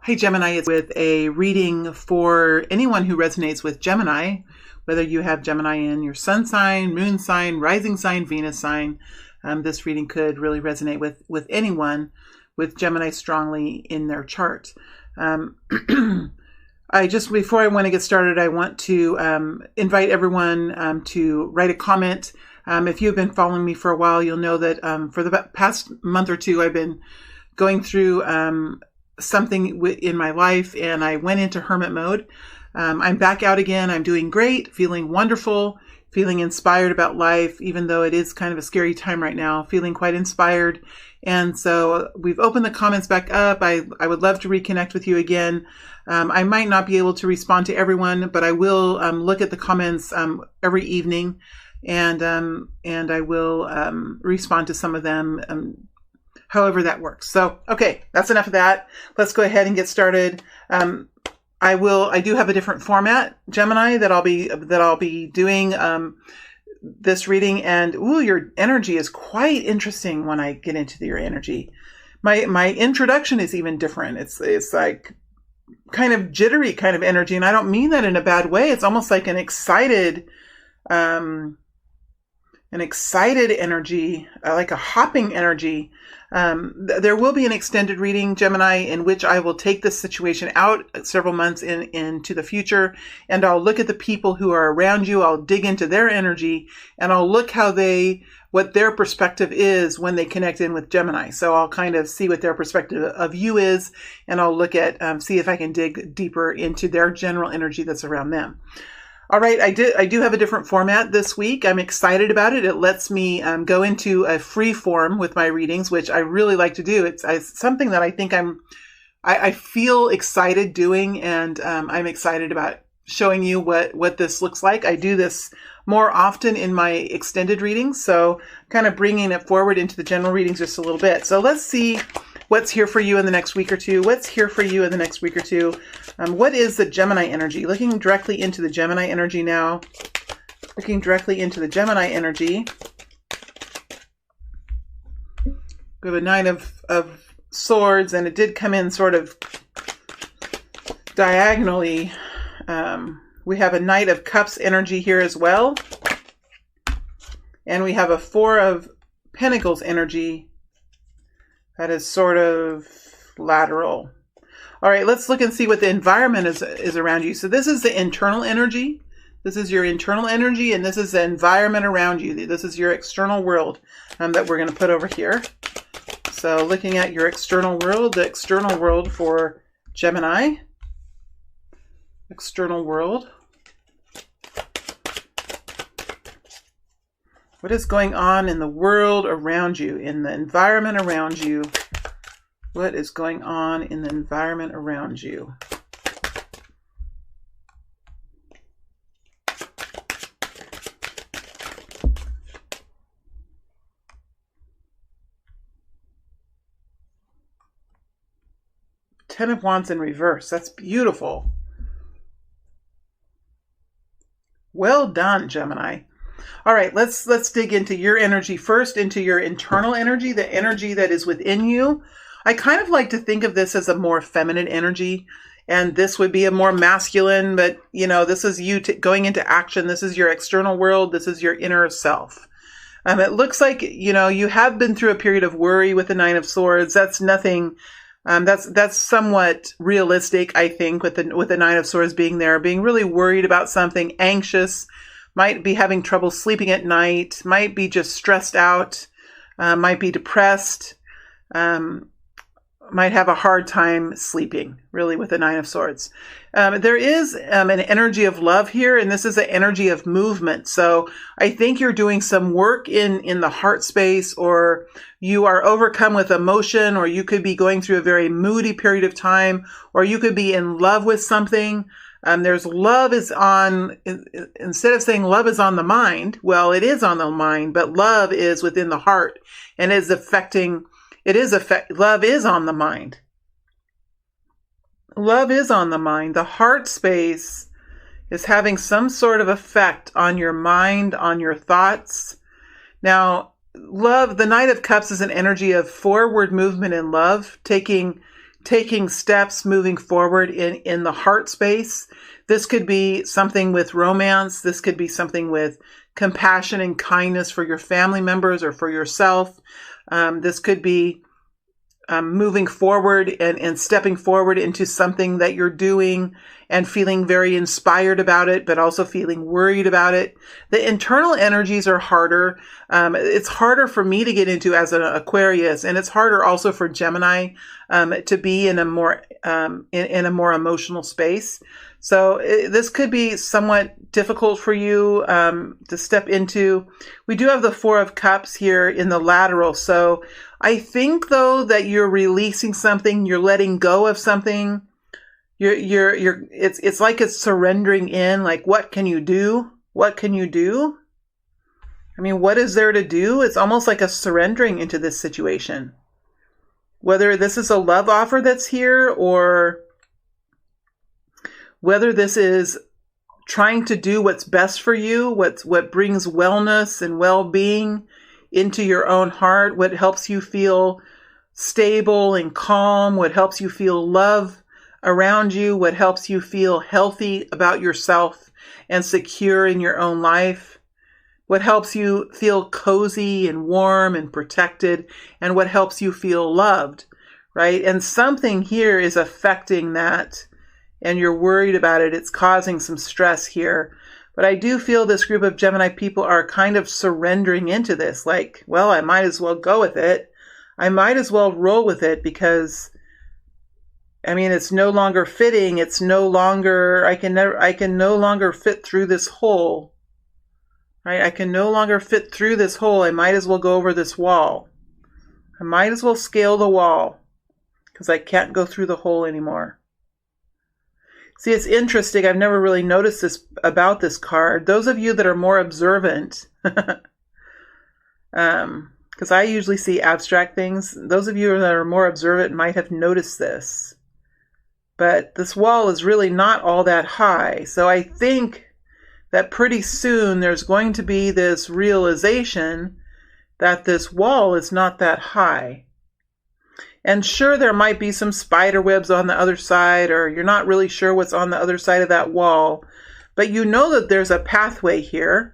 Hey Gemini, it's with a reading for anyone who resonates with Gemini, whether you have Gemini in your sun sign, moon sign, rising sign, Venus sign. This reading could really resonate with anyone with Gemini strongly in their chart. Before I want to get started, I want to invite everyone to write a comment. If you've been following me for a while, you'll know that for the past month or two, I've been going through something in my life, and I went into hermit mode. I'm back out again. I'm doing great, feeling wonderful, feeling inspired about life, even though it is kind of a scary time right now, feeling quite inspired. And so we've opened the comments back up. I would love to reconnect with you again. I might not be able to respond to everyone, but I will look at the comments every evening, and I will respond to some of them however that works. So, okay, that's enough of that. Let's go ahead and get started. I do have a different format, Gemini, that I'll be doing this reading, and your energy is quite interesting when I get into your energy. My introduction is even different. It's like kind of jittery kind of energy, and I don't mean that in a bad way. It's almost like an excited energy, like a hopping energy. There will be an extended reading, Gemini, in which I will take this situation out several months into the future, and I'll look at the people who are around you. I'll dig into their energy, and I'll look what their perspective is when they connect in with Gemini. So I'll kind of see what their perspective of you is, and I'll look at, see if I can dig deeper into their general energy that's around them. All right, I do have a different format this week. I'm excited about it. It lets me go into a free form with my readings, which I really like to do. It's something that I think I feel excited doing, and I'm excited about showing you what this looks like. I do this more often in my extended readings, so kind of bringing it forward into the general readings just a little bit. So let's see what's here for you in the next week or two. What's here for you in the next week or two? What is the Gemini energy? Looking directly into the Gemini energy now. Looking directly into the Gemini energy. We have a Nine of Swords, and it did come in sort of diagonally. We have a Knight of Cups energy here as well. And we have a Four of Pentacles energy that is sort of lateral. All right, let's look and see what the environment is around you. So this is the internal energy. This is your internal energy, and this is the environment around you. This is your external world that we're going to put over here. So looking at your external world, the external world for Gemini. External world. What is going on in the world around you, in the environment around you? What is going on in the environment around you? Ten of Wands in reverse. That's beautiful. Well done, Gemini. All right, let's dig into your energy first, into your internal energy, the energy that is within you. I kind of like to think of this as a more feminine energy, and this would be a more masculine, but this is you going into action. This is your external world. This is your inner self. It looks like, you have been through a period of worry with the Nine of Swords. That's nothing, that's somewhat realistic, I think, with the Nine of Swords being there, being really worried about something, anxious, might be having trouble sleeping at night, might be just stressed out, might be depressed, might have a hard time sleeping, really, with the Nine of Swords. There is an energy of love here, and this is an energy of movement. So I think you're doing some work in the heart space, or you are overcome with emotion, or you could be going through a very moody period of time, or you could be in love with something. There's love is on, instead of saying love is on the mind, well, it is on the mind, but love is within the heart, and is affecting. Love is on the mind. Love is on the mind. The heart space is having some sort of effect on your mind, on your thoughts. Now, love, the Knight of Cups is an energy of forward movement in love, taking taking steps, moving forward in the heart space. This could be something with romance. This could be something with compassion and kindness for your family members or for yourself. This could be moving forward and stepping forward into something that you're doing and feeling very inspired about it, but also feeling worried about it. The internal energies are harder. It's harder for me to get into as an Aquarius, and it's harder also for Gemini to be in a more in a more emotional space. So this could be somewhat difficult for you to step into. We do have the Four of Cups here in the lateral. So I think, though, that you're releasing something, you're letting go of something. It's like it's surrendering in. Like, what can you do? What can you do? I mean, what is there to do? It's almost like a surrendering into this situation. Whether this is a love offer that's here, or whether this is trying to do what's best for you, what brings wellness and well-being into your own heart, what helps you feel stable and calm, what helps you feel love around you, what helps you feel healthy about yourself and secure in your own life, what helps you feel cozy and warm and protected, and what helps you feel loved, right? And something here is affecting that, and you're worried about it. It's causing some stress here. But I do feel this group of Gemini people are kind of surrendering into this. Like, well, I might as well go with it. I might as well roll with it because, I mean, it's no longer fitting. It's no longer, I can no longer fit through this hole, right? I can no longer fit through this hole. I might as well go over this wall. I might as well scale the wall because I can't go through the hole anymore. See, it's interesting. I've never really noticed this about this card. Those of you that are more observant, because I usually see abstract things. Those of you that are more observant might have noticed this. But this wall is really not all that high. So I think that pretty soon there's going to be this realization that this wall is not that high. And sure, there might be some spider webs on the other side, or you're not really sure what's on the other side of that wall. But you know that there's a pathway here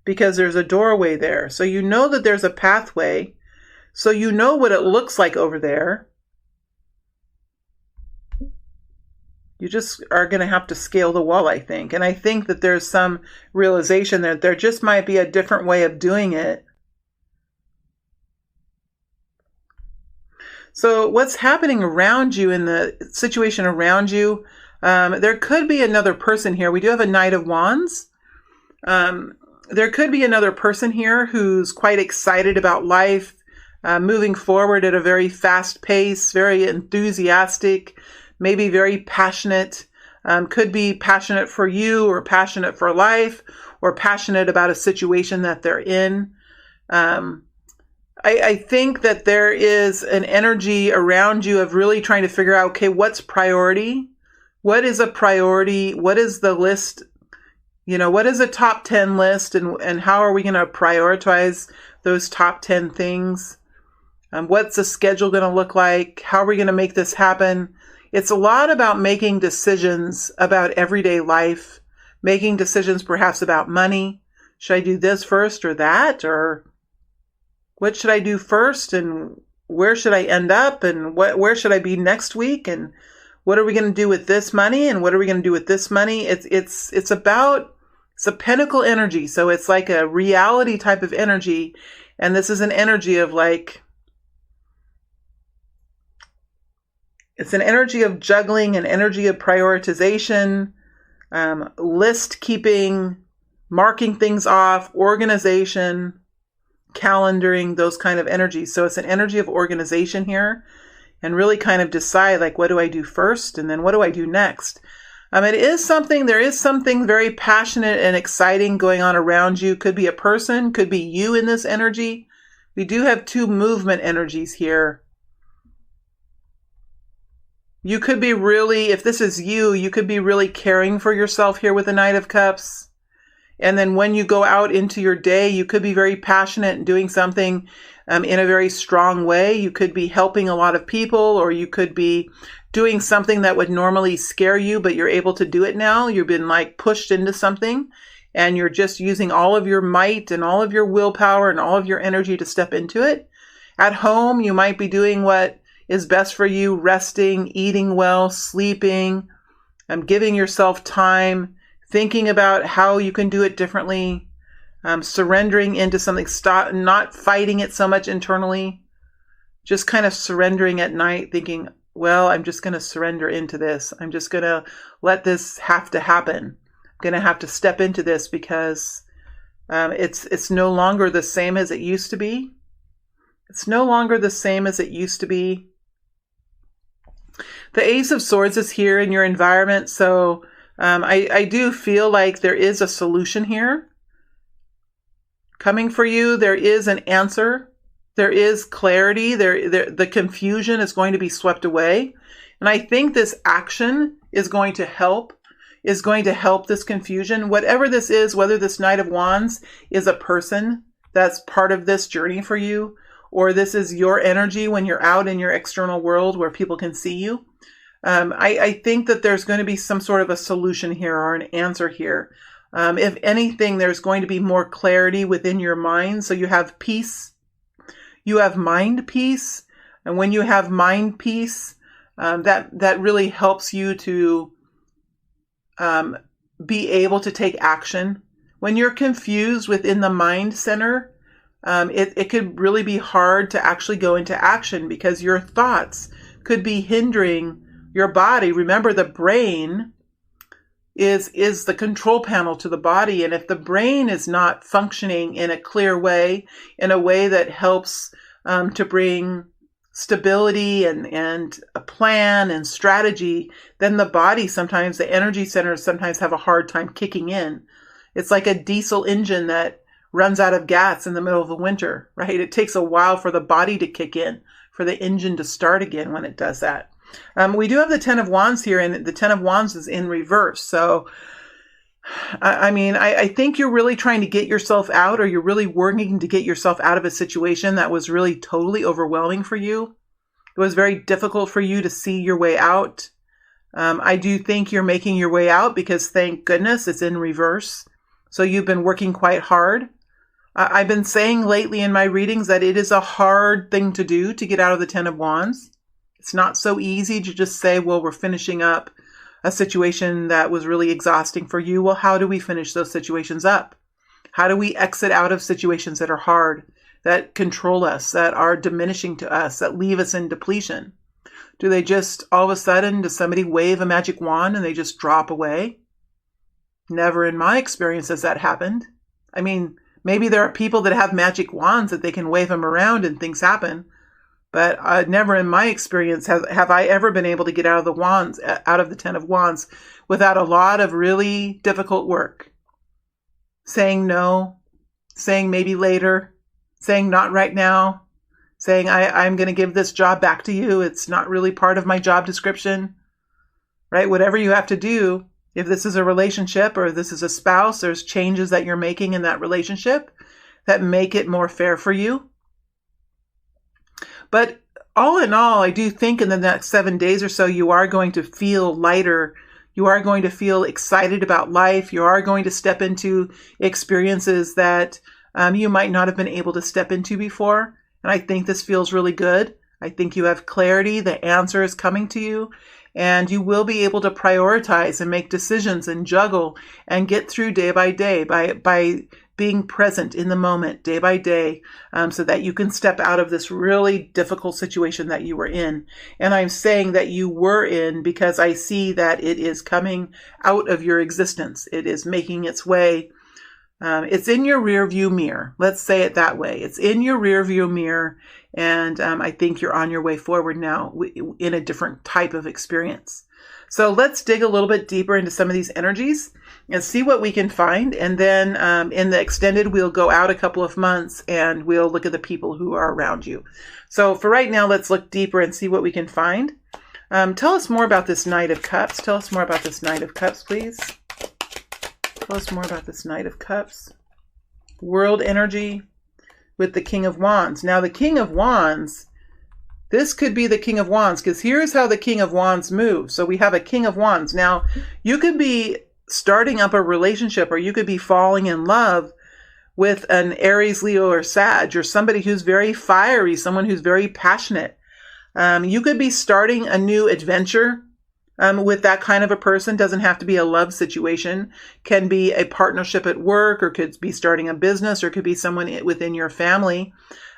because there's a doorway there. So you know that there's a pathway. So you know what it looks like over there. You just are going to have to scale the wall, I think. And I think that there's some realization that there just might be a different way of doing it. So what's happening around you in the situation around you, there could be another person here. We do have a Knight of Wands. There could be another person here who's quite excited about life, moving forward at a very fast pace, very enthusiastic, maybe very passionate. Could be passionate for you or passionate for life or passionate about a situation that they're in. I think that there is an energy around you of really trying to figure out, okay, what's priority? What is a priority? What is the list? You know, what is a top 10 list, and how are we going to prioritize those top 10 things? What's the schedule going to look like? How are we going to make this happen? It's a lot about making decisions about everyday life, making decisions perhaps about money. Should I do this first or that? Or what should I do first, and where should I end up, and where should I be next week, and what are we going to do with this money, and what are we going to do with this money? It's a pentacle energy, so it's like a reality type of energy, and this is an energy of like, it's an energy of juggling, an energy of prioritization, list keeping, marking things off, organization, calendaring, those kind of energies. So it's an energy of organization here, and really kind of decide, like, what do I do first, and then what do I do next? There is something very passionate and exciting going on around you. Could be a person, could be you in this energy. We do have two movement energies here. You could be really, if this is you, you could be really caring for yourself here with the Knight of Cups. And then when you go out into your day, you could be very passionate and doing something in a very strong way. You could be helping a lot of people, or you could be doing something that would normally scare you, but you're able to do it now. You've been like pushed into something, and you're just using all of your might and all of your willpower and all of your energy to step into it. At home, you might be doing what is best for you, resting, eating well, sleeping, giving yourself time, thinking about how you can do it differently, surrendering into something, stop, not fighting it so much internally, just kind of surrendering at night, thinking, well, I'm just going to surrender into this. I'm just going to let this have to happen. I'm going to have to step into this because it's no longer the same as it used to be. It's no longer the same as it used to be. The Ace of Swords is here in your environment, so I do feel like there is a solution here coming for you. There is an answer. There is clarity. The confusion is going to be swept away. And I think this action is going to help this confusion. Whatever this is, whether this Knight of Wands is a person that's part of this journey for you, or this is your energy when you're out in your external world where people can see you. I think that there's going to be some sort of a solution here or an answer here. If anything, there's going to be more clarity within your mind. So you have peace. You have mind peace. And when you have mind peace, that really helps you to be able to take action. When you're confused within the mind center, it could really be hard to actually go into action because your thoughts could be hindering your body. Remember, the brain is the control panel to the body. And if the brain is not functioning in a clear way, in a way that helps to bring stability and a plan and strategy, then the body sometimes, the energy centers sometimes have a hard time kicking in. It's like a diesel engine that runs out of gas in the middle of the winter, right? It takes a while for the body to kick in, for the engine to start again when it does that. We do have the Ten of Wands here, and the Ten of Wands is in reverse. So, I think you're really trying to get yourself out, or you're really working to get yourself out of a situation that was really totally overwhelming for you. It was very difficult for you to see your way out. I do think you're making your way out because, thank goodness, it's in reverse. So you've been working quite hard. I've been saying lately in my readings that it is a hard thing to do to get out of the Ten of Wands. It's not so easy to just say, well, we're finishing up a situation that was really exhausting for you. Well, how do we finish those situations up? How do we exit out of situations that are hard, that control us, that are diminishing to us, that leave us in depletion? Do they just, all of a sudden, does somebody wave a magic wand and they just drop away? Never in my experience has that happened. I mean, maybe there are people that have magic wands that they can wave them around and things happen. But never in my experience have I ever been able to get out of the Ten of Wands without a lot of really difficult work. Saying no, saying maybe later, saying not right now, saying I'm going to give this job back to you. It's not really part of my job description, right? Whatever you have to do, if this is a relationship or if this is a spouse, there's changes that you're making in that relationship that make it more fair for you. But all in all, I do think in the next 7 days or so, you are going to feel lighter. You are going to feel excited about life. You are going to step into experiences that you might not have been able to step into before. And I think this feels really good. I think you have clarity. The answer is coming to you. And you will be able to prioritize and make decisions and juggle and get through day by day by being present in the moment day by day, so that you can step out of this really difficult situation that you were in. And I'm saying that you were in because I see that it is coming out of your existence. It is making its way. It's in your rear view mirror. Let's say it that way. It's in your rear view mirror. And I think you're on your way forward now in a different type of experience. So let's dig a little bit deeper into some of these energies and see what we can find. And then in the extended, we'll go out a couple of months and we'll look at the people who are around you. So for right now, let's look deeper and see what we can find. Tell us more about this Knight of Cups. Tell us more about this Knight of Cups, please. Tell us more about this Knight of Cups. World energy with the King of Wands. Now the King of Wands, this could be the King of Wands, because here's how the King of Wands moves. So we have a King of Wands. Now you could be starting up a relationship, or you could be falling in love with an Aries, Leo, or Sag, or somebody who's very fiery, someone who's very passionate. You could be starting a new adventure with that kind of a person. Doesn't have to be a love situation. Can be a partnership at work, or could be starting a business, or could be someone within your family.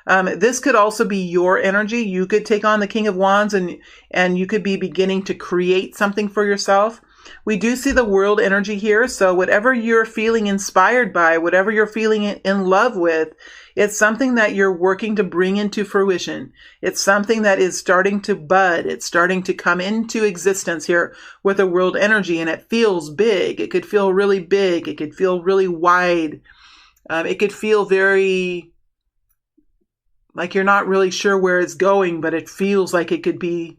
This could also be your energy. You could take on the King of Wands, and you could be beginning to create something for yourself. We do see the world energy here. So whatever you're feeling inspired by, whatever you're feeling in love with, it's something that you're working to bring into fruition. It's something that is starting to bud. It's starting to come into existence here with a world energy, and it feels big. It could feel really big. It could feel really wide. It could feel very like you're not really sure where it's going, but it feels like it could be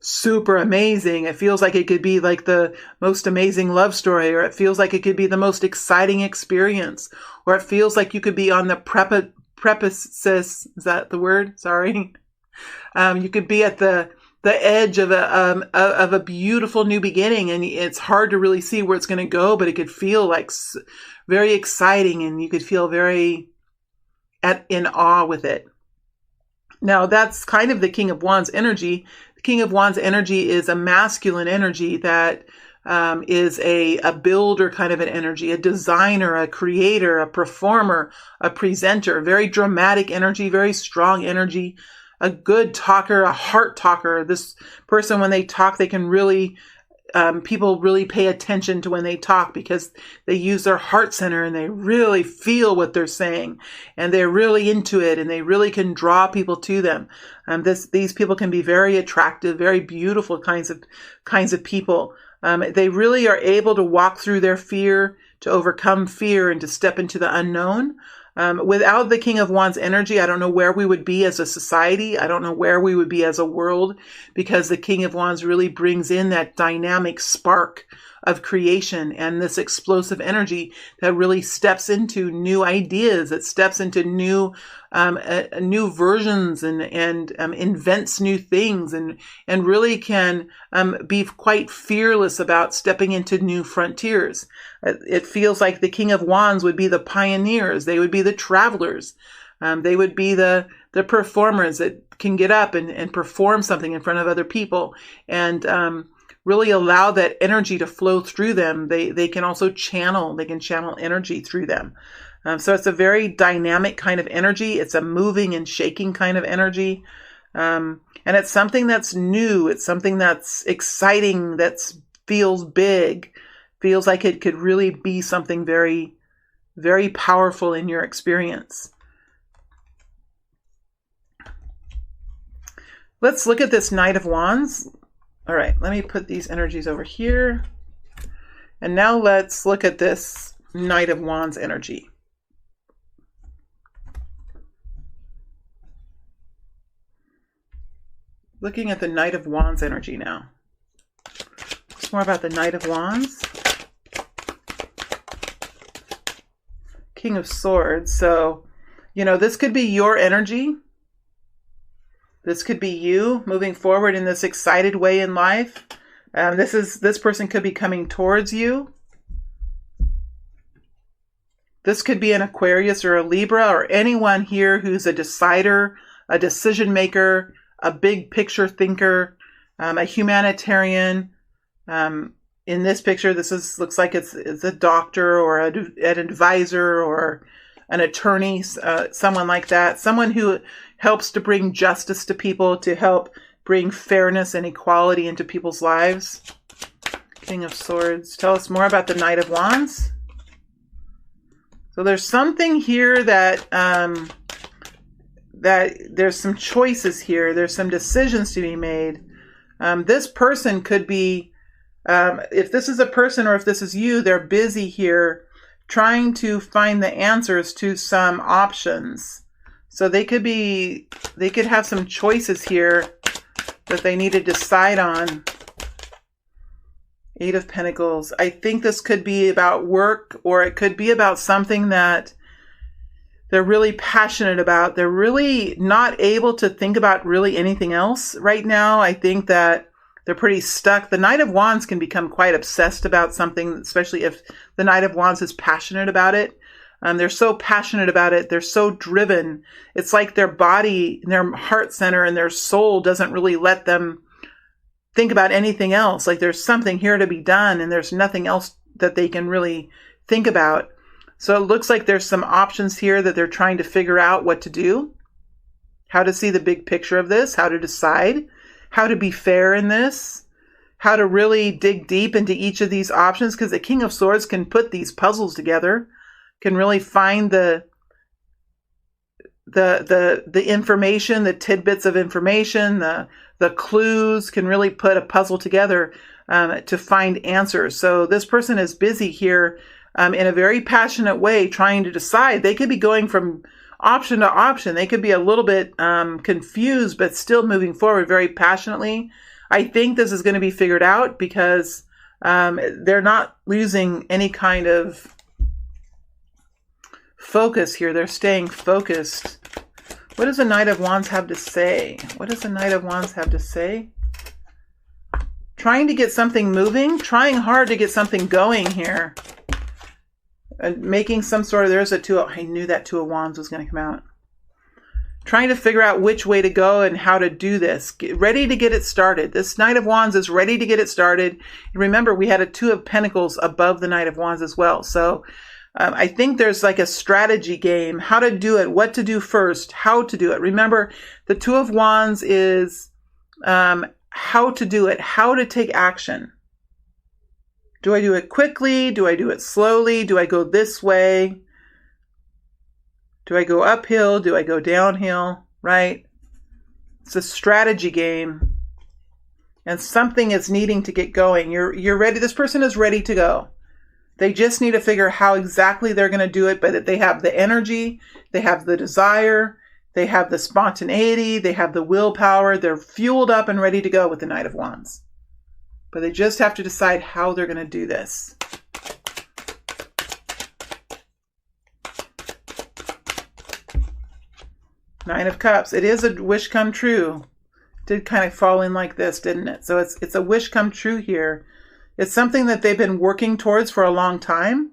super amazing. It feels like it could be like the most amazing love story, or it feels like it could be the most exciting experience, or it feels like you could be on the precipice. Is that the word? Sorry. You could be at the edge of a beautiful new beginning, and it's hard to really see where it's going to go, but it could feel like very exciting, and you could feel very in awe with it. Now that's kind of the King of Wands energy. The King of Wands energy is a masculine energy that is a builder kind of an energy, a designer, a creator, a performer, a presenter, very dramatic energy, very strong energy, a good talker, a heart talker. This person, when they talk, they can really, people really pay attention to when they talk, because they use their heart center and they really feel what they're saying, and they're really into it, and they really can draw people to them. These people can be very attractive, very beautiful kinds of people. They really are able to walk through their fear, to overcome fear, and to step into the unknown. Without the King of Wands energy, I don't know where we would be as a society. I don't know where we would be as a world, because the King of Wands really brings in that dynamic spark of creation and this explosive energy that really steps into new ideas, that steps into new versions and invents new things, and really can be quite fearless about stepping into new frontiers. It feels like the King of Wands would be the pioneers. They would be the travelers. They would be the performers that can get up and perform something in front of other people, and really allow that energy to flow through them. They can also channel energy through them. So it's a very dynamic kind of energy. It's a moving and shaking kind of energy. And it's something that's new. It's something that's exciting, that feels big, feels like it could really be something very, very powerful in your experience. Let's look at this Knight of Wands. All right, let me put these energies over here. And now let's look at this Knight of Wands energy. Looking at the Knight of Wands energy now. What's more about the Knight of Wands? King of Swords. So, this could be your energy. This could be you moving forward in this excited way in life. This person could be coming towards you. This could be an Aquarius or a Libra, or anyone here who's a decider, a decision maker, a big picture thinker, a humanitarian. In this picture, looks like it's a doctor, or an advisor, or an attorney, someone like that, someone who helps to bring justice to people, to help bring fairness and equality into people's lives. King of Swords. Tell us more about the Knight of Wands. So there's something here that there's some choices here. There's some decisions to be made. This person could be, if this is a person or if this is you, they're busy here trying to find the answers to some options. So they could have some choices here that they need to decide on. Eight of Pentacles. I think this could be about work, or it could be about something that they're really passionate about. They're really not able to think about really anything else right now. I think that they're pretty stuck. The Knight of Wands can become quite obsessed about something, especially if the Knight of Wands is passionate about it. They're so passionate about it. They're so driven. It's like their body, their heart center, and their soul doesn't really let them think about anything else. Like there's something here to be done, and there's nothing else that they can really think about. So it looks like there's some options here that they're trying to figure out what to do, how to see the big picture of this, how to decide, how to be fair in this, how to really dig deep into each of these options, because the King of Swords can put these puzzles together, can really find the information, the tidbits of information, the clues, can really put a puzzle together to find answers. So this person is busy here in a very passionate way trying to decide. They could be going from option to option. They could be a little bit confused, but still moving forward very passionately. I think this is going to be figured out because they're not losing any kind of focus here. They're staying focused. What does the Knight of Wands have to say? What does the Knight of Wands have to say? Trying to get something moving, trying hard to get something going here. Making some sort of, there's a two, I knew that Two of Wands was going to come out. Trying to figure out which way to go and how to do this. Ready to get it started. This Knight of Wands is ready to get it started. Remember, we had a Two of Pentacles above the Knight of Wands as well. So I think there's like a strategy game, how to do it, what to do first, how to do it. Remember, the Two of Wands is how to do it, how to take action. Do I do it quickly? Do I do it slowly? Do I go this way? Do I go uphill? Do I go downhill? Right? It's a strategy game. And something is needing to get going. You're ready. This person is ready to go. They just need to figure how exactly they're going to do it, but they have the energy, they have the desire, they have the spontaneity, they have the willpower. They're fueled up and ready to go with the Knight of Wands. But they just have to decide how they're going to do this. Nine of Cups. It is a wish come true. Did kind of fall in like this, didn't it? So it's a wish come true here. It's something that they've been working towards for a long time.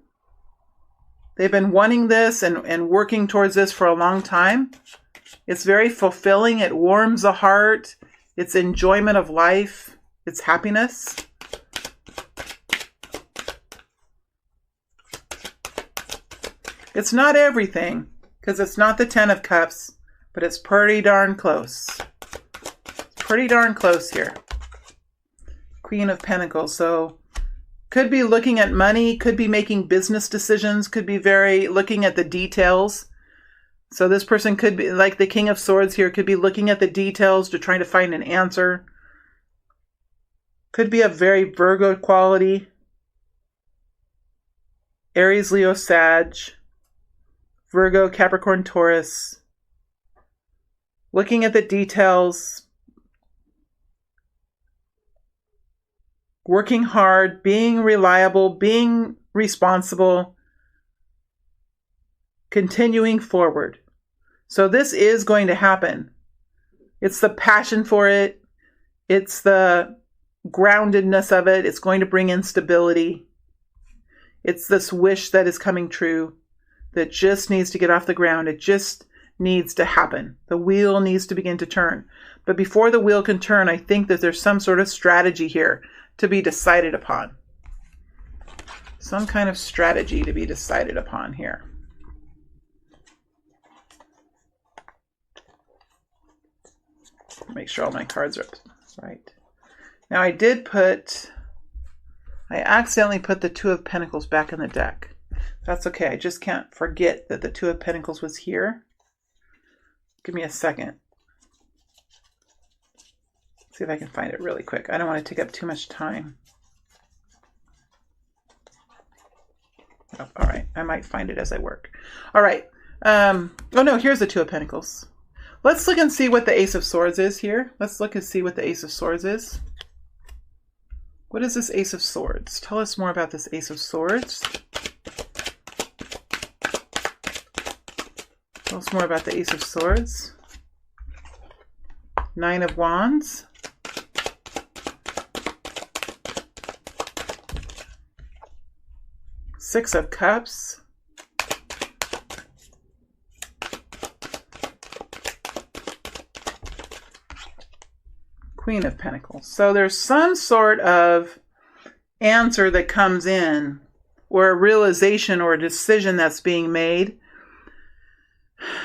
They've been wanting this and working towards this for a long time. It's very fulfilling. It warms the heart. It's enjoyment of life. It's happiness. It's not everything, because it's not the Ten of Cups, but it's pretty darn close. Pretty darn close here. Queen of Pentacles. So could be looking at money, could be making business decisions, could be very looking at the details. So this person could be like the King of Swords here, could be looking at the details to try to find an answer. Could be a very Virgo quality. Aries, Leo, Sag. Virgo, Capricorn, Taurus. Looking at the details. Working hard, being reliable, being responsible, continuing forward. So this is going to happen. It's the passion for it. It's the groundedness of it. It's going to bring in stability. It's this wish that is coming true that just needs to get off the ground. It just needs to happen. The wheel needs to begin to turn. But before the wheel can turn, I think that there's some sort of strategy here to be decided upon. Some kind of strategy to be decided upon here. Make sure all my cards are right. Now I accidentally put the Two of Pentacles back in the deck. That's okay. I just can't forget that the Two of Pentacles was here. Give me a second. See if I can find it really quick. I don't want to take up too much time. Oh, all right. I might find it as I work. All right. Oh no, here's the Two of Pentacles. Let's look and see what the Ace of Swords is here. Let's look and see what the Ace of Swords is. What is this Ace of Swords? Tell us more about this Ace of Swords. Tell us more about the Ace of Swords. Nine of Wands. Six of Cups. Queen of Pentacles. So there's some sort of answer that comes in, or a realization or a decision that's being made.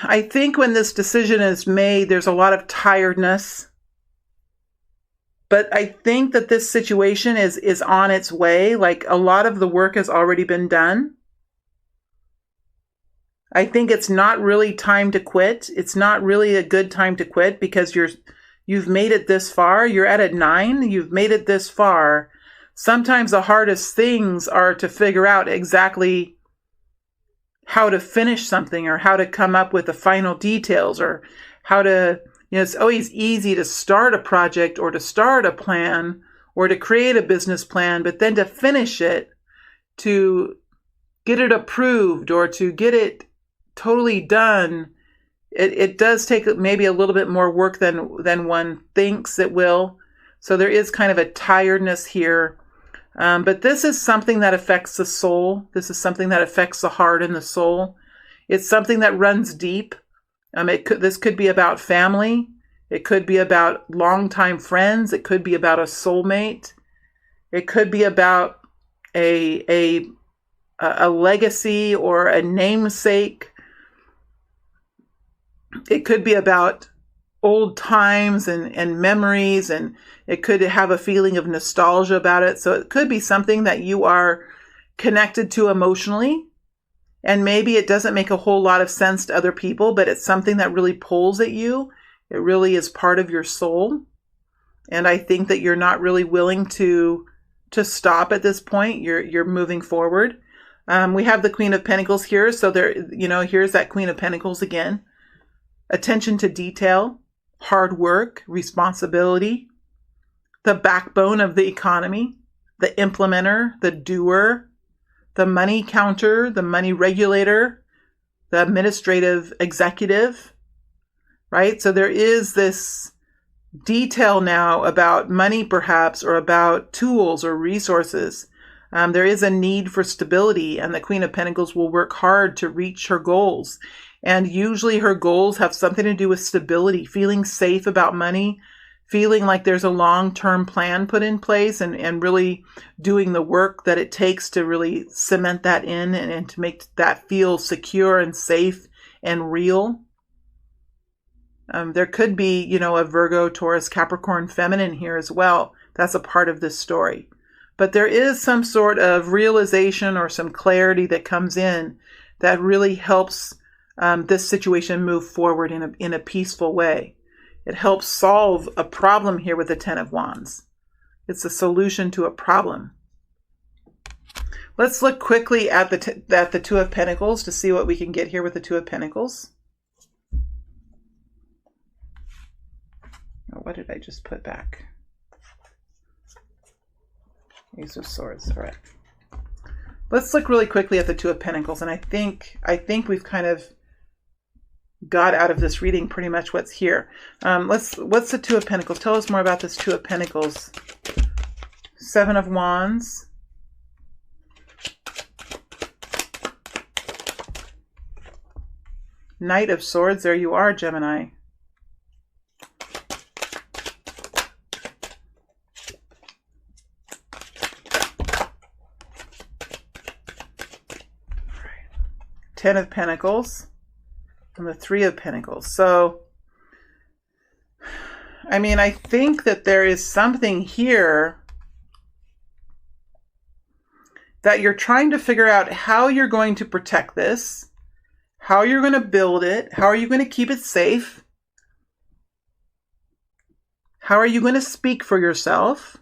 I think when this decision is made, there's a lot of tiredness. But I think that this situation is on its way. Like, a lot of the work has already been done. I think it's not really time to quit. It's not really a good time to quit because you've made it this far. You're at a 9. You've made it this far. Sometimes the hardest things are to figure out exactly how to finish something, or how to come up with the final details, or how to, it's always easy to start a project or to start a plan or to create a business plan, but then to finish it, to get it approved or to get it totally done, it does take maybe a little bit more work than one thinks it will. So there is kind of a tiredness here. But this is something that affects the soul. This is something that affects the heart and the soul. It's something that runs deep. This could be about family. It could be about longtime friends. It could be about a soulmate. It could be about a legacy or a namesake. It could be about old times and memories, and it could have a feeling of nostalgia about it. So it could be something that you are connected to emotionally, and maybe it doesn't make a whole lot of sense to other people, but it's something that really pulls at you. It really is part of your soul. And I think that you're not really willing to stop at this point. You're moving forward. We have the Queen of Pentacles here. So here's that Queen of Pentacles again. Attention to detail, hard work, responsibility, the backbone of the economy, the implementer, the doer, the money counter, the money regulator, the administrative executive, right? So there is this detail now about money, perhaps, or about tools or resources. There is a need for stability, and the Queen of Pentacles will work hard to reach her goals. And usually her goals have something to do with stability, feeling safe about money, feeling like there's a long-term plan put in place, and really doing the work that it takes to really cement that in and to make that feel secure and safe and real. There could be, a Virgo, Taurus, Capricorn, feminine here as well. That's a part of this story. But there is some sort of realization or some clarity that comes in that really helps this situation move forward in a peaceful way. It helps solve a problem here with the Ten of Wands. It's a solution to a problem. Let's look quickly at the Two of Pentacles to see what we can get here with the Two of Pentacles. Oh, what did I just put back? Ace of Swords. All right. Let's look really quickly at the Two of Pentacles, and I think we've kind of got out of this reading pretty much what's here. What's the Two of Pentacles? Tell us more about this Two of Pentacles. Seven of Wands. Knight of Swords. There you are, Gemini. Ten of Pentacles. And the Three of Pentacles. So, I think that there is something here that you're trying to figure out how you're going to protect this, how you're going to build it, how are you going to keep it safe, how are you going to speak for yourself,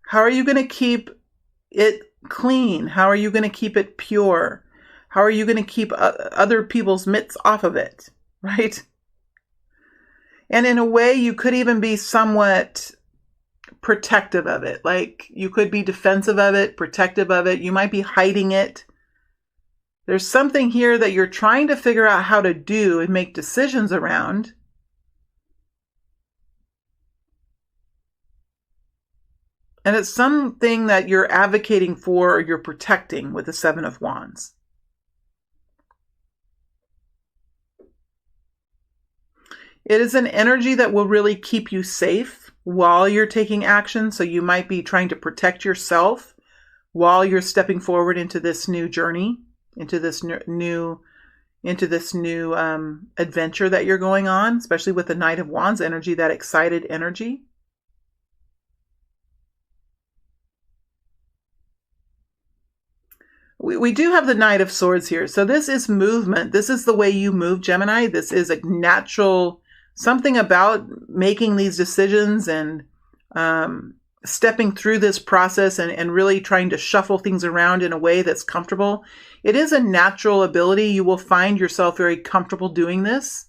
how are you going to keep it clean, how are you going to keep it pure. How are you going to keep other people's mitts off of it, right? And in a way, you could even be somewhat protective of it. Like you could be defensive of it, protective of it. You might be hiding it. There's something here that you're trying to figure out how to do and make decisions around. And it's something that you're advocating for or you're protecting with the Seven of Wands. It is an energy that will really keep you safe while you're taking action. So you might be trying to protect yourself while you're stepping forward into this new journey, into this new adventure that you're going on, especially with the Knight of Wands energy, that excited energy. We do have the Knight of Swords here. So this is movement. This is the way you move, Gemini. This is a natural, something about making these decisions and stepping through this process and really trying to shuffle things around in a way that's comfortable. It is a natural ability. You will find yourself very comfortable doing this.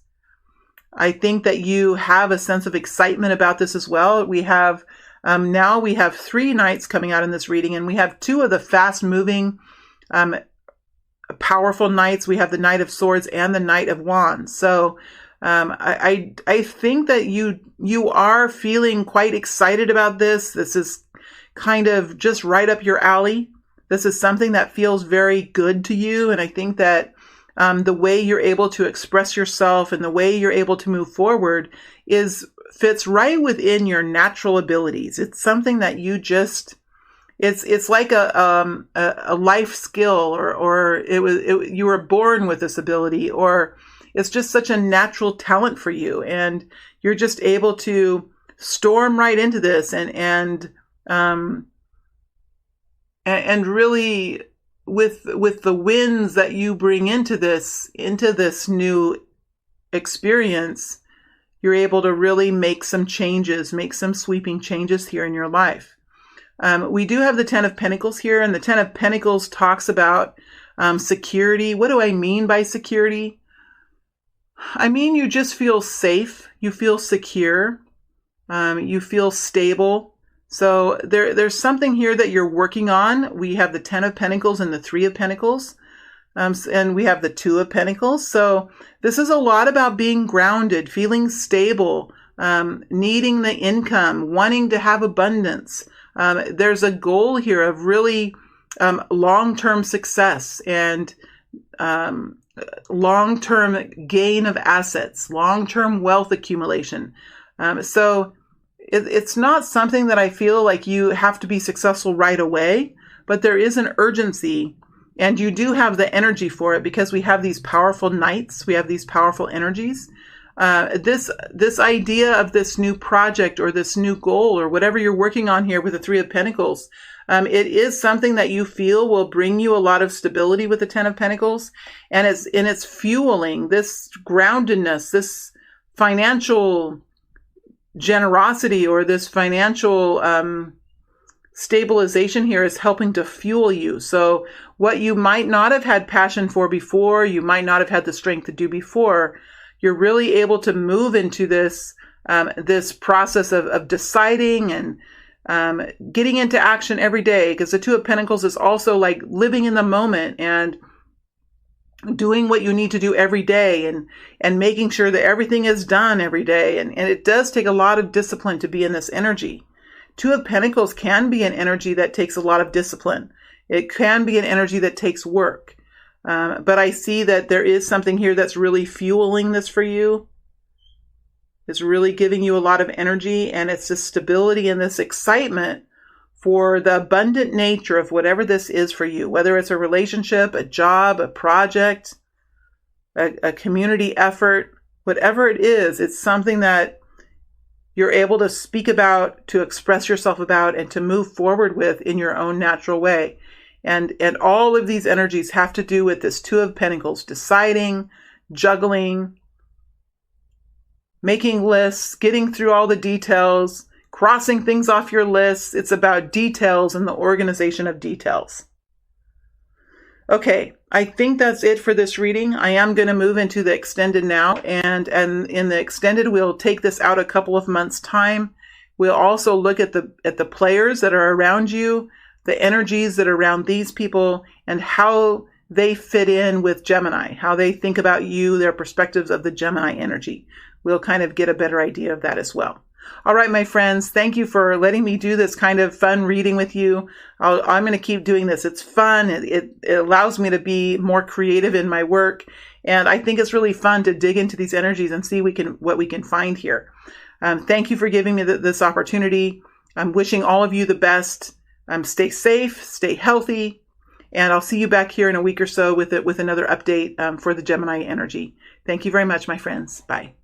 I think that you have a sense of excitement about this as well. We have, now we have 3 knights coming out in this reading, and we have 2 of the fast-moving, powerful knights. We have the Knight of Swords and the Knight of Wands. So I think that you are feeling quite excited about this. This is kind of just right up your alley. This is something that feels very good to you. And I think that the way you're able to express yourself and the way you're able to move forward fits right within your natural abilities. It's something that you just, it's like a life skill, or you were born with this ability, or it's just such a natural talent for you, and you're just able to storm right into this and really with the winds that you bring into this new experience, you're able to really make some changes, make some sweeping changes here in your life. We do have the Ten of Pentacles here, and the Ten of Pentacles talks about security. What do I mean by security? I mean, you just feel safe, you feel secure, you feel stable. So there's something here that you're working on. We have the Ten of Pentacles and the Three of Pentacles, and we have the Two of Pentacles. So this is a lot about being grounded, feeling stable, needing the income, wanting to have abundance. There's a goal here of really long-term success and long-term gain of assets, long-term wealth accumulation. So it's not something that I feel like you have to be successful right away, but there is an urgency, and you do have the energy for it because we have these powerful knights, we have these powerful energies. This idea of this new project or this new goal or whatever you're working on here with the Three of Pentacles, it is something that you feel will bring you a lot of stability with the Ten of Pentacles, and it's fueling this groundedness, this financial generosity, or this financial stabilization here is helping to fuel you. So what you might not have had passion for before, you might not have had the strength to do before, you're really able to move into this this process of deciding and getting into action every day, because the Two of Pentacles is also like living in the moment and doing what you need to do every day and making sure that everything is done every day. And it does take a lot of discipline to be in this energy. Two of Pentacles can be an energy that takes a lot of discipline. It can be an energy that takes work. But I see that there is something here that's really fueling this for you. It's really giving you a lot of energy, and it's this stability and this excitement for the abundant nature of whatever this is for you, whether it's a relationship, a job, a project, a community effort, whatever it is, it's something that you're able to speak about, to express yourself about, and to move forward with in your own natural way. And all of these energies have to do with this Two of Pentacles, deciding, juggling, making lists, getting through all the details, crossing things off your lists. It's about details and the organization of details. Okay, I think that's it for this reading. I am going to move into the extended now, and in the extended, we'll take this out a couple of months' time We'll also look at the players that are around you, the energies that are around these people, and how they fit in with Gemini, how they think about you, their perspectives of the Gemini energy. We'll kind of get a better idea of that as well. All right, my friends, thank you for letting me do this kind of fun reading with you. I'm going to keep doing this. It's fun. It allows me to be more creative in my work. And I think it's really fun to dig into these energies and see what we can find here. Thank you for giving me this opportunity. I'm wishing all of you the best. Stay safe, stay healthy, and I'll see you back here in a week or so with another update for the Gemini energy. Thank you very much, my friends. Bye.